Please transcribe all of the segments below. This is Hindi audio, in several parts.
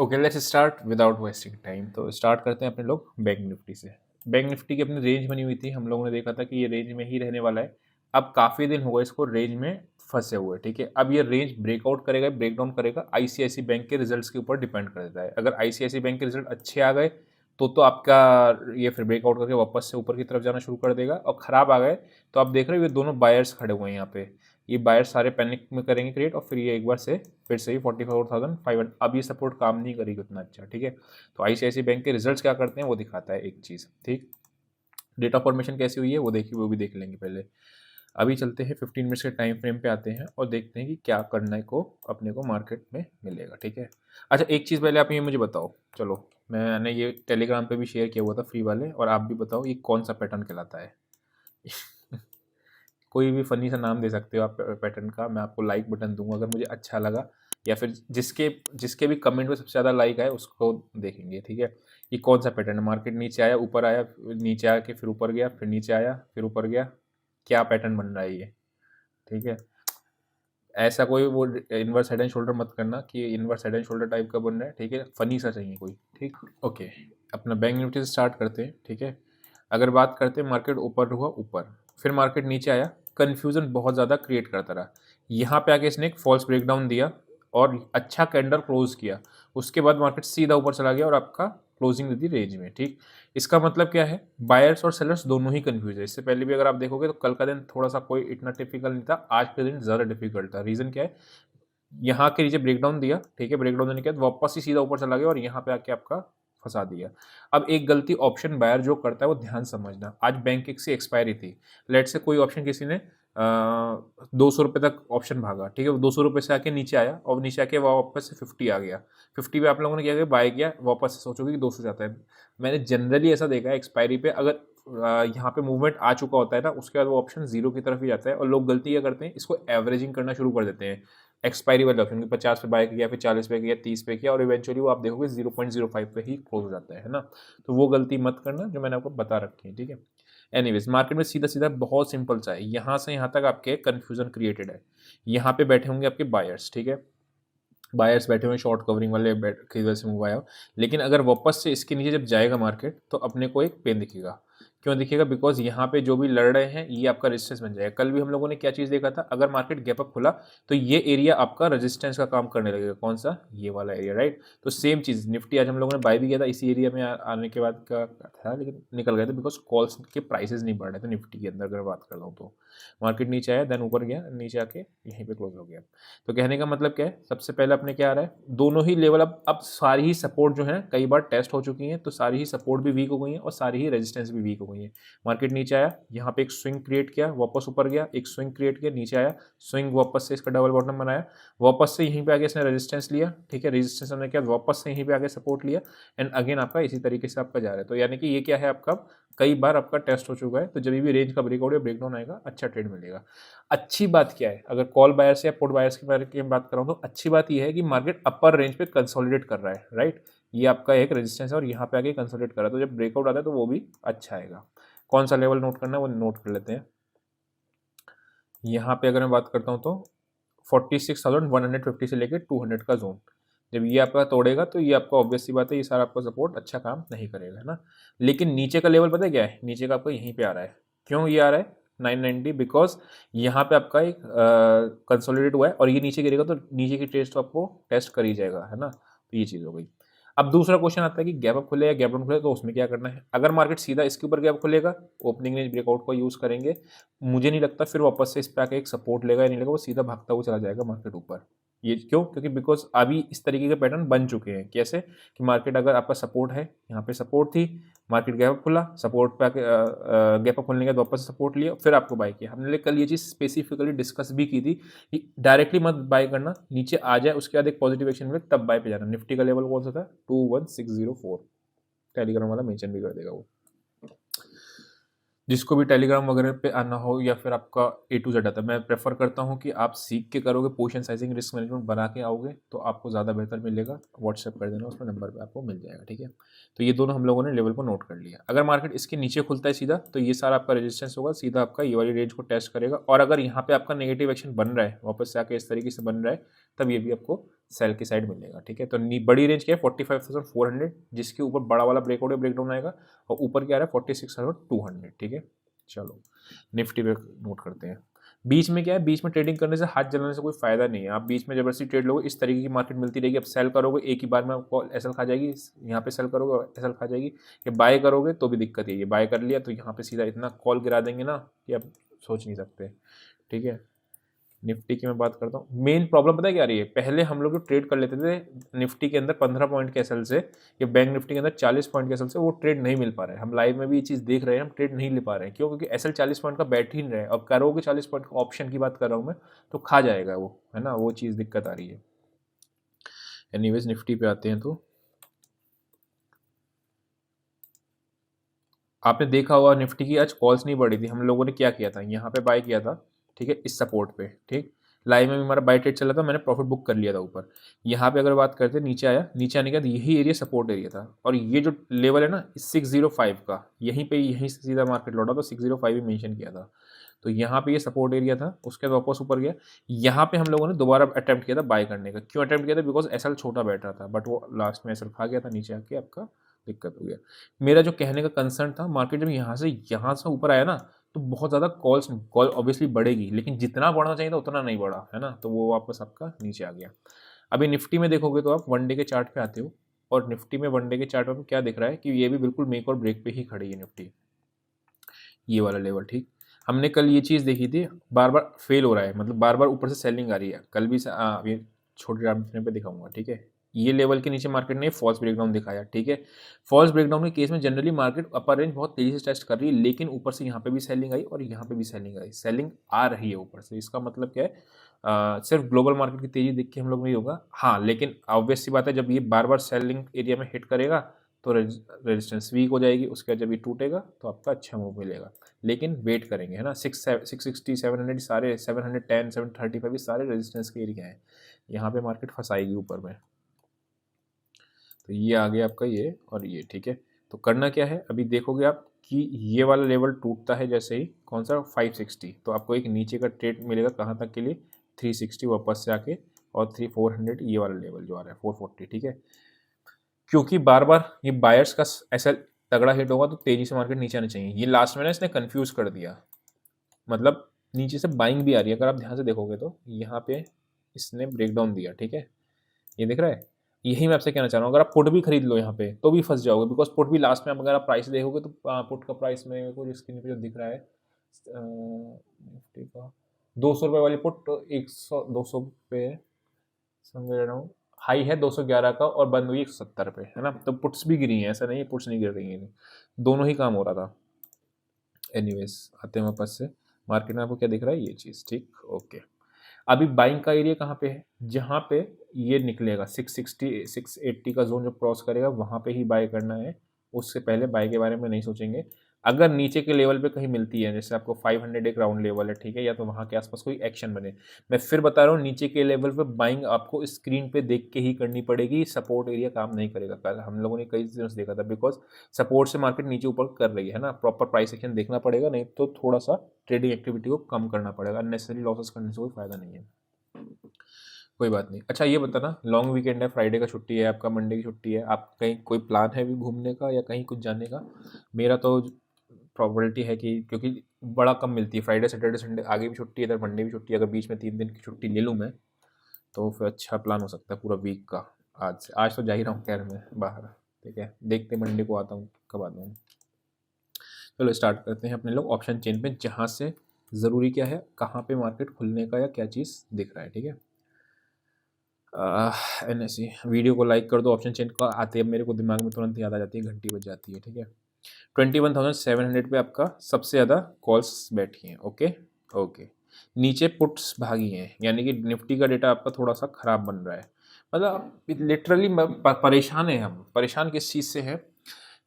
Okay, let's start without wasting time. तो स्टार्ट करते हैं अपने लोग बैंक निफ्टी से। बैंक निफ्टी की अपनी रेंज बनी हुई थी, हम लोगों ने देखा था कि ये रेंज में ही रहने वाला है। अब काफ़ी दिन हो गए इसको रेंज में फंसे हुए, ठीक है। अब ये रेंज ब्रेकआउट करेगा, ब्रेकडाउन करेगा, आईसीआईसी बैंक के रिजल्ट्स के ऊपर डिपेंड कर देता है। अगर आईसीआईसी बैंक के रिजल्ट अच्छे आ गए तो आपका ये फिर ब्रेकआउट करके वापस से ऊपर की तरफ जाना शुरू कर देगा, और ख़राब आ गए तो आप देख रहे हो ये दोनों बायर्स खड़े हुए हैं यहाँ पे। ये बायर सारे पैनिक में करेंगे क्रिएट, और फिर ये एक बार से फिर से ही 44,500। अब ये सपोर्ट काम नहीं करेगी उतना अच्छा, ठीक है। तो आईसीआईसी बैंक के रिजल्ट्स क्या करते हैं वो दिखाता है एक चीज़, ठीक। डेटा फॉर्मेशन कैसी हुई है वो देखिए, वो भी देख लेंगे पहले। अभी चलते हैं 15 मिनट्स के टाइम फ्रेम पे आते हैं और देखते हैं कि क्या करने को अपने को मार्केट में मिलेगा, ठीक है। अच्छा, एक चीज़ पहले आप ये मुझे बताओ, चलो मैंने ये टेलीग्राम पे भी शेयर किया हुआ था फ्री वाले, और आप भी बताओ ये कौन सा पैटर्न कहलाता है। कोई भी फ़नी सा नाम दे सकते हो आप पैटर्न का, मैं आपको लाइक बटन दूंगा अगर मुझे अच्छा लगा, या फिर जिसके जिसके भी कमेंट में सबसे ज़्यादा लाइक आए उसको देखेंगे, ठीक है। ये कौन सा पैटर्न है, मार्केट नीचे आया, ऊपर आया, नीचे आके फिर ऊपर गया, फिर नीचे आया, फिर ऊपर गया, क्या पैटर्न बन रहा है ये, ठीक है। ऐसा कोई वो इनवर्स हेड एंड शोल्डर मत करना कि inverse head and shoulder type का बन रहा है, ठीक है। फनी सा चाहिए कोई, ठीक। ओके, अपना बैंक निफ्टी से स्टार्ट करते हैं, ठीक है। अगर बात करते हैं, मार्केट ऊपर हुआ ऊपर, फिर मार्केट नीचे आया, कन्फ्यूज़न बहुत ज़्यादा क्रिएट करता रहा। यहाँ पे आके इसने एक फॉल्स ब्रेकडाउन दिया और अच्छा कैंडल क्लोज किया। उसके बाद मार्केट सीधा ऊपर चला गया और आपका क्लोजिंग दे दी रेंज में, ठीक। इसका मतलब क्या है, बायर्स और सेलर्स दोनों ही कंफ्यूज है। इससे पहले भी अगर आप देखोगे तो कल का दिन थोड़ा सा कोई इतना टिपिकल नहीं था, आज का दिन ज़्यादा डिफिकल्ट था। रीज़न क्या है, यहाँ के नीचे ब्रेकडाउन दिया, ठीक है, ब्रेकडाउन देने के बाद वापस ही सीधा ऊपर चला गया और यहाँ पे आके आपका फंसा दिया। अब एक गलती ऑप्शन बायर जो करता है वो ध्यान समझना, आज बैंक की एक्सपायरी थी, लेट से कोई ऑप्शन किसी ने 200 रुपये तक ऑप्शन भागा, ठीक है, वो 200 रुपये से आके नीचे आया और नीचे आके वापस से 50 आ गया। 50 पे आप लोगों ने क्या किया, बाय किया, वापस से सोचोगे कि 200 जाता है। मैंने जनरली ऐसा देखा है एक्सपायरी पे, अगर यहाँ पे मूवमेंट आ चुका होता है ना, उसके बाद वो ऑप्शन जीरो की तरफ ही जाता है, और लोग गलती क्या करते हैं, इसको एवरेजिंग करना शुरू कर देते हैं एक्सपायरी वाले ऑप्शन, 50 पे बाय किया, फिर 40 पे किया, 30 पे किया, और इवेंचुअली वो आप देखोगे 0.05 पे ही क्लोज हो जाता है ना। तो वो गलती मत करना जो मैंने आपको बता रखी है, ठीक है। एनीवेज, मार्केट में सीधा सीधा बहुत सिंपल सा है, यहाँ से यहाँ तक आपके कन्फ्यूजन क्रिएटेड है। यहाँ पे बैठे होंगे आपके बायर्स, ठीक है, बायर्स बैठे हुए शॉर्ट कवरिंग वाले की वजह से मूव आया हो। लेकिन अगर वापस से इसके नीचे जब जाएगा मार्केट तो अपने को एक पेन दिखेगा। क्यों दिखेगा, बिकॉज यहाँ पे जो भी लड़ रहे हैं ये आपका रेजिस्टेंस बन जाएगा। कल भी हम लोगों ने क्या चीज़ देखा था, अगर मार्केट गैप अप खुला तो ये एरिया आपका रेजिस्टेंस का काम करने लगेगा। कौन सा, ये वाला एरिया, राइट। तो सेम चीज़ निफ्टी आज हम लोगों ने बाय भी किया था इसी एरिया में आने के बाद का था, लेकिन निकल गया था बिकॉज कॉल्स के प्राइसेस नहीं बढ़ रहे थे निफ्टी के अंदर। अगर बात करता हूँ तो मार्केट नीचे आया, देन ऊपर गया, नीचे आके यहीं पे क्लोज हो गया। तो कहने का मतलब क्या है, सबसे पहले अपने क्या आ रहा है, दोनों ही लेवल अब सारी ही सपोर्ट जो है कई बार टेस्ट हो चुकी हैं, तो सारी ही सपोर्ट भी वीक हो गई हैं और सारी ही रेजिस्टेंस भी वीक हो गई है। मार्केट नीचे आया, यहाँ पे एक स्विंग क्रिएट किया, वापस ऊपर गया, एक स्विंग क्रिएट किया, नीचे आया, स्विंग, वापस से इसका डबल बॉटम बनाया, वापस से यहीं पे आगे इसने रेजिस्टेंस लिया, ठीक है, रेजिस्टेंस हमने किया, वापस से यहीं पे आगे सपोर्ट लिया, एंड अगेन आपका इसी तरीके से आपका जा रहा है। तो यानी कि ये क्या है, आपका कई बार आपका टेस्ट हो चुका है। तो जब भी रेंज का ब्रेकआउट या ब्रेकडाउन आएगा अच्छा ट्रेड मिलेगा। अच्छी बात क्या है, अगर कॉल बायर्स या पुट बायर्स के बारे में बात कर रहा हूँ तो अच्छी बात यह है कि मार्केट अपर रेंज पे कंसोलिडेट कर रहा है, राइट। ये आपका एक रेजिस्टेंस है और यहाँ पे आके कंसोलिडेट कर रहा है, तो जब ब्रेकआउट आता है तो वो भी अच्छा आएगा। कौन सा लेवल नोट करना है वो नोट कर लेते हैं। यहाँ पे अगर मैं बात करता हूँ तो 46,150 से लेकर 200 का जोन, जब ये आपका तोड़ेगा तो ये आपका ऑब्वियस सी बात है, ये सारा आपका सपोर्ट अच्छा काम नहीं करेगा, है ना। लेकिन नीचे का लेवल पता है क्या है, नीचे का आपका यहीं पे आ रहा है। क्यों ये आ रहा है 990, बिकॉज यहाँ पे आपका एक कंसोलिडेट हुआ है और ये नीचे गिरेगा तो नीचे की टेस्ट तो आपको टेस्ट कर ही जाएगा, है ना। तो ये चीज़ हो गई। अब दूसरा क्वेश्चन आता है कि गैप अप खुले या गैप डाउन खुले, तो उसमें क्या करना है। अगर मार्केट सीधा इसके ऊपर गैप खुलेगा, ओपनिंग रेंज ब्रेकआउट को यूज़ करेंगे, मुझे नहीं लगता फिर वापस से इस पे आके एक सपोर्ट लेगा या नहीं लेगा, वो सीधा भागता हुआ चला जाएगा मार्केट ऊपर। ये क्यों, क्योंकि बिकॉज अभी इस तरीके के पैटर्न बन चुके हैं। कैसे कि मार्केट अगर आपका सपोर्ट है, यहाँ पे सपोर्ट थी, मार्केट गैप अप खुला, सपोर्ट पे आके गैप अप खुलने के बाद वापस सपोर्ट लिया, फिर आपको बाय किया। हमने कल ये चीज़ स्पेसिफिकली डिस्कस भी की थी कि डायरेक्टली मत बाय करना, नीचे आ जाए उसके बाद एक पॉजिटिव एक्शन मिले तब बाय पे जाना। निफ्टी का लेवल कौन सा था, 21604, टेलीग्राम वाला मेंशन भी कर देगा वो। जिसको भी टेलीग्राम वगैरह पे आना हो या फिर आपका ए टू जेड आता है, मैं प्रेफर करता हूँ कि आप सीख के करोगे, पोजीशन साइजिंग रिस्क मैनेजमेंट बना के आओगे तो आपको ज़्यादा बेहतर मिलेगा। व्हाट्सएप कर देना, उसमें नंबर पे आपको मिल जाएगा, ठीक है। तो ये दोनों हम लोगों ने लेवल को नोट कर लिया। अगर मार्केट इसके नीचे खुलता है सीधा तो ये सारा आपका रेजिस्टेंस होगा, सीधा आपका ये वाली रेंज को टेस्ट करेगा, और अगर यहाँ पे आपका नेगेटिव एक्शन बन रहा है, वापस से आके इस तरीके से बन रहा है, तब ये भी आपको सेल की साइड मिलेगा, ठीक है। तो बड़ी रेंज क्या है 45,400, जिसके ऊपर बड़ा वाला ब्रेकआउट या ब्रेकडाउन आएगा, और ऊपर क्या आ रहा है 46,200, ठीक है। चलो निफ्टी पे नोट करते हैं। बीच में क्या है, बीच में ट्रेडिंग करने से हाथ जलाने से कोई फायदा नहीं है। आप बीच में जबरदस्ती ट्रेड लोगे, इस तरीके की मार्केट मिलती रहेगी। अब सेल करोगे एक ही बार में आपको एसएल खा जाएगी, यहाँ पे सेल करोगे एसएल खा जाएगी। ये बाय करोगे तो भी दिक्कत है, ये बाय कर लिया तो यहाँ पे सीधा इतना कॉल गिरा देंगे ना कि आप सोच नहीं सकते, ठीक है। निफ्टी की मैं बात करता हूँ, मेन प्रॉब्लम पता है क्या आ रही है, पहले हम लोग जो ट्रेड कर लेते थे निफ्टी के अंदर 15 पॉइंट के एसएल से, या बैंक निफ्टी के अंदर 40 पॉइंट के एसएल से, वो ट्रेड नहीं मिल पा रहा है। हम लाइव में भी ये चीज़ देख रहे हैं, हम ट्रेड नहीं ले पा रहे हैं। क्यों? क्योंकि एसएल 40 पॉइंट का बैठ ही नहीं रहा है। अब करोगे 40 पॉइंट का, ऑप्शन की बात कर रहा हूँ मैं, तो खा जाएगा वो, है ना, वो चीज़ दिक्कत आ रही है। एनीवेज निफ्टी पे आते हैं। तो आपने देखा होगा निफ्टी की आज कॉल्स नहीं बढ़ी थी, हम लोगों ने क्या किया था, यहाँ पे बाय किया था, ठीक है, इस सपोर्ट पे, ठीक। लाइव में भी हमारा बाय ट्रेड चला था, मैंने प्रॉफिट बुक कर लिया था ऊपर। यहाँ पे अगर बात करते नीचे आया, नीचे आने के बाद यही एरिया सपोर्ट एरिया था, और ये जो लेवल है ना 605 का, यहीं पे यहीं से सीधा मार्केट लौटा, तो 605 भी मेंशन किया था। तो यहाँ पे ये सपोर्ट एरिया था, उसके बाद वापस ऊपर गया। यहाँ पे हम लोगों ने दोबारा अटेम्प्ट किया था बाय करने का। क्यों अटेम्प्ट किया था? बिकॉज एसएल छोटा बैठ रहा था, बट वो लास्ट में एसएल खा गया था, नीचे आके आपका दिक्कत हो गया। मेरा जो कहने का कंसर्न था, मार्केट जब यहाँ से ऊपर आया ना, तो बहुत ज़्यादा कॉल ऑब्वियसली बढ़ेगी, लेकिन जितना बढ़ना चाहिए था उतना नहीं बढ़ा, है ना, तो वो वापस आपका नीचे आ गया। अभी निफ्टी में देखोगे तो आप वन डे के चार्ट पे आते हो, और निफ्टी में वन डे के चार्ट में क्या दिख रहा है कि ये भी बिल्कुल मेक और ब्रेक पे ही खड़ी है निफ्टी, ये वाला लेवल, ठीक। हमने कल ये चीज़ देखी थी, बार बार फेल हो रहा है, मतलब बार बार ऊपर से सेलिंग आ रही है। कल भी ये छोटे टाइम फ्रेम पे दिखाऊंगा, ठीक है। ये लेवल के नीचे मार्केट ने फॉल्स ब्रेकडाउन दिखाया, ठीक है। फॉल्स ब्रेकडाउन के केस में जनरली मार्केट अपर रेंज बहुत तेजी से टेस्ट कर रही है, लेकिन ऊपर से यहाँ पे भी सेलिंग आई और यहाँ पे भी सेलिंग आई, सेलिंग आ रही है ऊपर से। इसका मतलब क्या है, सिर्फ ग्लोबल मार्केट की तेजी देख के हम लोग नहीं होगा, हाँ, लेकिन ऑब्वियस सी बात है, जब ये बार बार सेलिंग एरिया में हिट करेगा तो रेजिस्टेंस वीक हो जाएगी, उसके बाद जब ये टूटेगा तो आपका अच्छा मूव मिलेगा। लेकिन वेट करेंगे, है ना। 660 700 सारे, 710 735 सारे रेजिस्टेंस के एरिया हैं, यहाँ पे मार्केट फंसाएगी ऊपर में। तो ये आ गया आपका ये और ये, ठीक है। तो करना क्या है, अभी देखोगे आप कि ये वाला लेवल टूटता है जैसे ही, कौन सा 560, तो आपको एक नीचे का ट्रेड मिलेगा कहाँ तक के लिए, 360 वापस से आके, और 400 ये वाला लेवल जो आ रहा है 440, ठीक है। क्योंकि बार बार ये बायर्स का ऐसा तगड़ा हिट होगा तो तेजी से मार्केट नीचे आना चाहिए। ये लास्ट में ना इसने कंफ्यूज कर दिया, मतलब नीचे से बाइंग भी आ रही है। अगर आप ध्यान से देखोगे तो यहाँ पे इसने ब्रेकडाउन दिया, ठीक है, ये दिख रहा है। यही मैं आपसे कहना चाह रहा हूँ, अगर आप पुट भी खरीद लो यहाँ पे तो भी फंस जाओगे, बिकॉज पुट भी लास्ट में अगर आप प्राइस देखोगे तो पुट का प्राइस में कुछ स्क्रीन पे जो दिख रहा है निफ्टी का 200 रुपये वाली पुट 200 पे समझ रहा हूँ, हाई है 211 का और बंद हुई 170 पे, है ना। तो पुट्स भी गिरी हैं, ऐसा नहीं है पुट्स नहीं गिर रही हैं, दोनों ही काम हो रहा था। एनीवेज आते हैं वापस से मार्केट में, आपको क्या दिख रहा है ये चीज़, ठीक, ओके। अभी बाइंग का एरिया कहाँ पे है, जहाँ पे ये निकलेगा 660 680 का जोन जो क्रॉस करेगा वहाँ पे ही बाय करना है, उससे पहले बाय के बारे में नहीं सोचेंगे। अगर नीचे के लेवल पे कहीं मिलती है, जैसे आपको 500 एक राउंड लेवल है, ठीक है, या तो वहाँ के आसपास कोई एक्शन बने, मैं फिर बता रहा हूँ नीचे के लेवल पे बाइंग आपको स्क्रीन पे देख के ही करनी पड़ेगी। सपोर्ट एरिया काम नहीं करेगा। कल हम लोगों ने कई दिनों से देखा था, बिकॉज सपोर्ट से मार्केट नीचे ऊपर कर रही है ना, प्रॉपर प्राइस एक्शन देखना पड़ेगा, नहीं तो थोड़ा सा ट्रेडिंग एक्टिविटी को कम करना पड़ेगा। अननेसेसरी लॉसेस करने से कोई फायदा नहीं है। कोई बात नहीं। अच्छा ये बताना, लॉन्ग वीकेंड है, फ्राइडे का छुट्टी है आपका, मंडे की छुट्टी है, आप कहीं कोई प्लान है भी घूमने का या कहीं कुछ जाने का? मेरा तो प्रॉबिलिटी है कि, क्योंकि बड़ा कम मिलती है, फ्राइडे सैटरडे संडे आगे भी छुट्टी है, इधर मंडे भी छुट्टी है, अगर बीच में 3 दिन की छुट्टी ले लूँ मैं तो फिर अच्छा प्लान हो सकता है पूरा वीक का। आज तो जा ही रहा हूँ खैर मैं बाहर, ठीक है, देखते मंडे को आता हूँ, कब आता हूँ। चलो स्टार्ट करते हैं अपने लोग ऑप्शन चेन पे, जहाँ से ज़रूरी क्या है, कहाँ पे मार्केट खुलने का या क्या चीज़ दिख रहा है, ठीक है। NSE वीडियो को लाइक कर दो, ऑप्शन चेन का आते ही मेरे को दिमाग में तुरंत याद आ जाती है, घंटी बज जाती है, ठीक है। 21,700 पे आपका सबसे ज़्यादा कॉल्स बैठी हैं, ओके ओके। नीचे पुट्स भागी हैं, यानी कि निफ्टी का डेटा आपका थोड़ा सा ख़राब बन रहा है, मतलब लिटरली परेशान है। हम परेशान किस चीज़ से है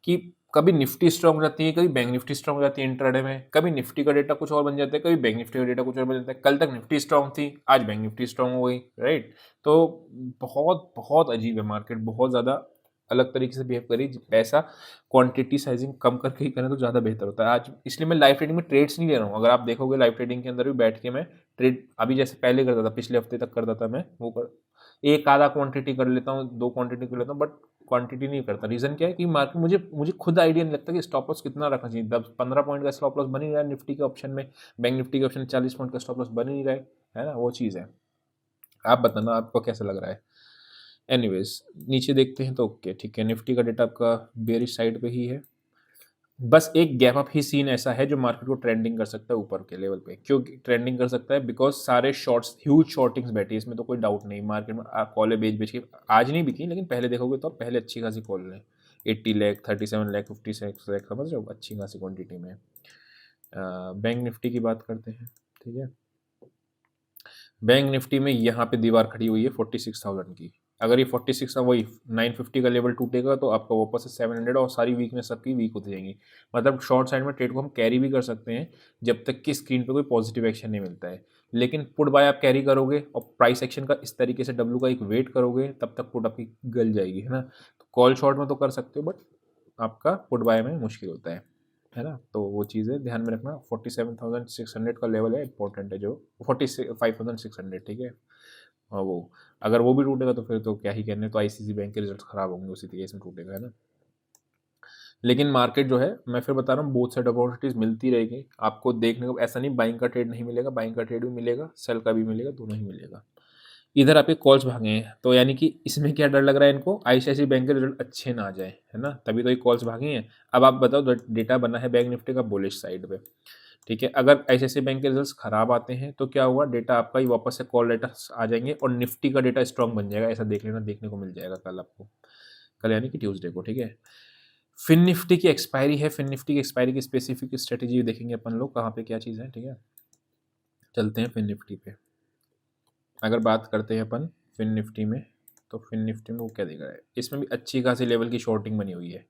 कि कभी निफ्टी स्ट्रॉन्ग रहती है, कभी बैंक निफ्टी स्ट्रॉन्ग रहती है इंट्राडे में, कभी निफ्टी का डेटा कुछ और बन जाता है, कभी बैंक निफ्टी का डेटा कुछ और बन जाता है। कल तक निफ्टी स्ट्रॉन्ग थी, आज बैंक निफ्टी स्ट्रॉन्ग हो गई, राइट। तो बहुत बहुत अजीब है मार्केट, बहुत ज़्यादा अलग तरीके से बिहेव करी। पैसा क्वांटिटी साइजिंग कम करके ही करें तो ज़्यादा बेहतर होता है आज। इसलिए मैं लाइव ट्रेडिंग में ट्रेड्स नहीं ले रहा हूँ। अगर आप देखोगे लाइव ट्रेडिंग के अंदर भी बैठ के मैं ट्रेड अभी जैसे पहले करता था, पिछले हफ्ते तक करता था मैं, वो एक आधा क्वांटिटी कर लेता हूँ, 2 क्वांटिटी कर लेता हूँ, बट क्वांटिटी नहीं करता। रीज़न क्या है कि मार्केट मुझे खुद आइडिया नहीं लगता कि स्टॉप लॉस कितना रखना चाहिए। 10-15 पॉइंट का स्टॉप लॉस बन ही रहा है निफ्टी के ऑप्शन में, बैंक निफ्टी के ऑप्शन में 40 पॉइंट का स्टॉप लॉस बन ही रहा है ना? वो चीज़ है। आप बताना आपको कैसा लग रहा है? एनीवेज़ नीचे देखते हैं तो ओके, ठीक है, निफ्टी का डेटा आपका बेयरिश साइड पे ही है। बस एक गैप अप ही सीन ऐसा है जो मार्केट को ट्रेंडिंग कर सकता है ऊपर के लेवल पे। क्यों ट्रेंडिंग कर सकता है? बिकॉज सारे शॉर्ट्स, ह्यूज शॉर्टिंग्स बैठी है, इसमें तो कोई डाउट नहीं। मार्केट में आप कॉलें बेच बेच के आज नहीं बिकी, लेकिन पहले देखोगे तो पहले अच्छी खासी कॉल है, 80 लाख, 37 लाख, 56 लाख, समझ रहे हो, अच्छी खासी क्वांटिटी में। बैंक निफ्टी की बात करते हैं, ठीक है। बैंक निफ्टी में यहाँ पे दीवार खड़ी हुई है 46,000 की। अगर ये 46 वही 950 का लेवल टूटेगा तो आपका वापस से 700 और सारी वीकनेस सबकी वीक होती जाएंगी। मतलब शॉर्ट साइड में ट्रेड को हम कैरी भी कर सकते हैं जब तक कि स्क्रीन पे कोई पॉजिटिव एक्शन नहीं मिलता है। लेकिन पुट बाय आप कैरी करोगे और प्राइस एक्शन का इस तरीके से डब्ल्यू का एक वेट करोगे, तब तक पुट आपकी गल जाएगी, है ना। तो कॉल शॉर्ट में तो कर सकते हो, बट आपका पुट बाय में मुश्किल होता है ना। तो वो चीज़ें ध्यान में रखना। 47,600 का लेवल है, इंपॉर्टेंट है, जो 45,600, ठीक है। और वो अगर वो भी टूटेगा तो फिर तो क्या ही कहने, तो आईसीसी बैंक के रिजल्ट खराब होंगे उसी केस में टूटेगा, है ना। लेकिन मार्केट जो है, मैं फिर बता रहा हूँ, बोथ साइड अपॉर्चुनिटीज़ मिलती रहेगी आपको देखने को। ऐसा नहीं बाइंग का ट्रेड नहीं मिलेगा, बाइंग का ट्रेड भी मिलेगा, सेल का भी मिलेगा, दोनों ही मिलेगा। इधर आपके कॉल्स भागे हैं, तो यानी कि इसमें क्या डर लग रहा है इनको, आईसीआईसीआई बैंक के रिजल्ट अच्छे ना आ जाए, है ना, तभी तो ये कॉल्स भागे हैं। अब आप बताओ, डेटा बना है बैंक निफ्टी का बुलिश साइड पे, ठीक है। अगर आईसीआईसीआई बैंक के रिजल्ट्स खराब आते हैं तो क्या हुआ, डेटा आपका ही वापस से कॉल डेटा आ जाएंगे और निफ्टी का डेटा स्ट्रॉन्ग बन जाएगा। ऐसा देख लेना, देखने को मिल जाएगा कल आपको, कल यानी कि ट्यूसडे को, ठीक है। फिन निफ्टी की एक्सपायरी है, फिन निफ्टी की एक्सपायरी की स्पेसिफिक स्ट्रेटेजी देखेंगे अपन लोग, कहाँ पे क्या चीज़ है, ठीक है। चलते हैं फिन निफ्टी पे। अगर बात करते हैं अपन फिन निफ्टी में, तो फिन निफ्टी में वो क्या दिख रहा है, इसमें भी अच्छी खासी लेवल की शॉर्टिंग बनी हुई है।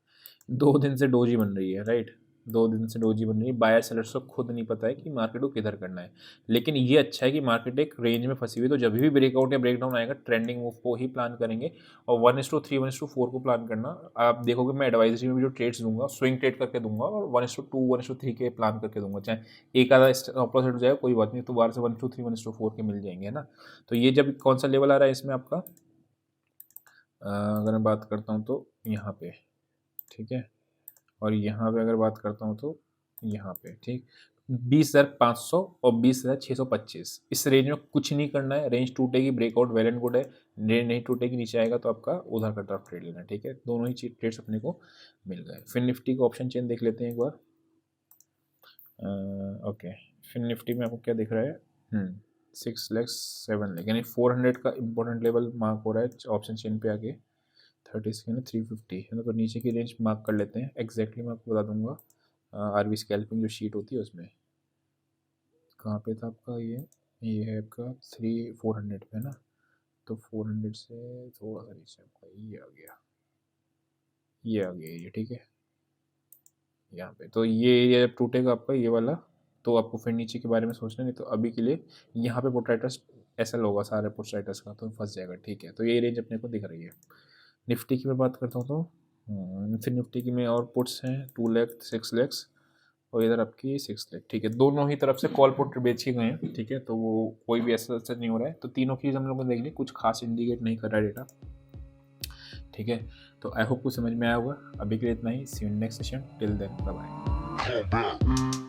2 दिन से डोजी बन रही है, राइट। 2 दिन से डोजी बन रही है। बायर सेलर्स को खुद नहीं पता है कि मार्केट को किधर करना है। लेकिन ये अच्छा है कि मार्केट एक रेंज में फंसी हुई है, तो जब भी ब्रेकआउट या ब्रेकडाउन आएगा, ट्रेंडिंग मूव को ही प्लान करेंगे। और 1:3, 1:4 को प्लान करना। आप देखोगे मैं एडवाइजरी में भी जो ट्रेड्स दूंगा, स्विंग ट्रेड करके दूंगा, और 1:2, 1:3 के प्लान करके दूंगा। चाहे एक आधा अपोजिट हो जाए कोई बात नहीं, तो बाहर से 1:3, 1:4 के मिल जाएंगे, है ना। तो ये जब कौन सा लेवल आ रहा है इसमें आपका, अगर मैं बात करता हूँ तो यहाँ पे, ठीक है। और यहाँ पे अगर बात करता हूँ तो यहाँ पे, ठीक, 20,500 और 20,625, इस रेंज में कुछ नहीं करना है। रेंज टूटेगी, ब्रेकआउट वेल एंड गुड है। रेंज नहीं टूटेगी, नीचे आएगा तो आपका उधर का तरफ ट्रेड लेना, ठीक है। दोनों ही ट्रेड्स अपने को मिल गए। फिर निफ्टी का ऑप्शन चेन देख लेते हैं एक बार। ओके, फिर निफ्टी में आपको क्या दिख रहा है, 6 लाख 7 लाख, यानी 400 का इंपॉर्टेंट लेवल मार्क हो रहा है ऑप्शन चेन पे आगे। 30 है ना, 350 है ना, तो नीचे की रेंज मार्क कर लेते हैं। एग्जैक्टली मैं आपको बता दूंगा, आरबी स्कैल्पिंग जो शीट होती है उसमें कहाँ पे था आपका, ये है आपका 400 पे, है ना। तो 400 से थोड़ा सा नीचे आपका ये आ गया, ये ठीक है, यहाँ पे। तो ये एरिया जब टूटेगा आपका ये वाला, तो आपको फिर नीचे के बारे में सोचना नहीं। तो अभी के लिए यहाँ पे पुट राइटर्स ऐसा होगा सारे पुट राइटर्स का, तो फंस जाएगा, ठीक है। तो ये रेंज अपने को दिख रही है। निफ्टी की मैं बात करता हूँ तो फिर निफ्टी की में और पुट्स हैं 2 लाख 6 लाख, और इधर आपकी 6 लाख, ठीक है। दोनों ही तरफ से कॉल पुट बेचे गए हैं, ठीक है। तो वो कोई भी ऐसा नहीं हो रहा है। तो तीनों चीज़ हम लोग ने देख ली, कुछ खास इंडिकेट नहीं कर रहा है डेटा, ठीक है। तो आई होप कुछ समझ में आया होगा। अभी के लिए इतना ही। See you next session, till then bye bye.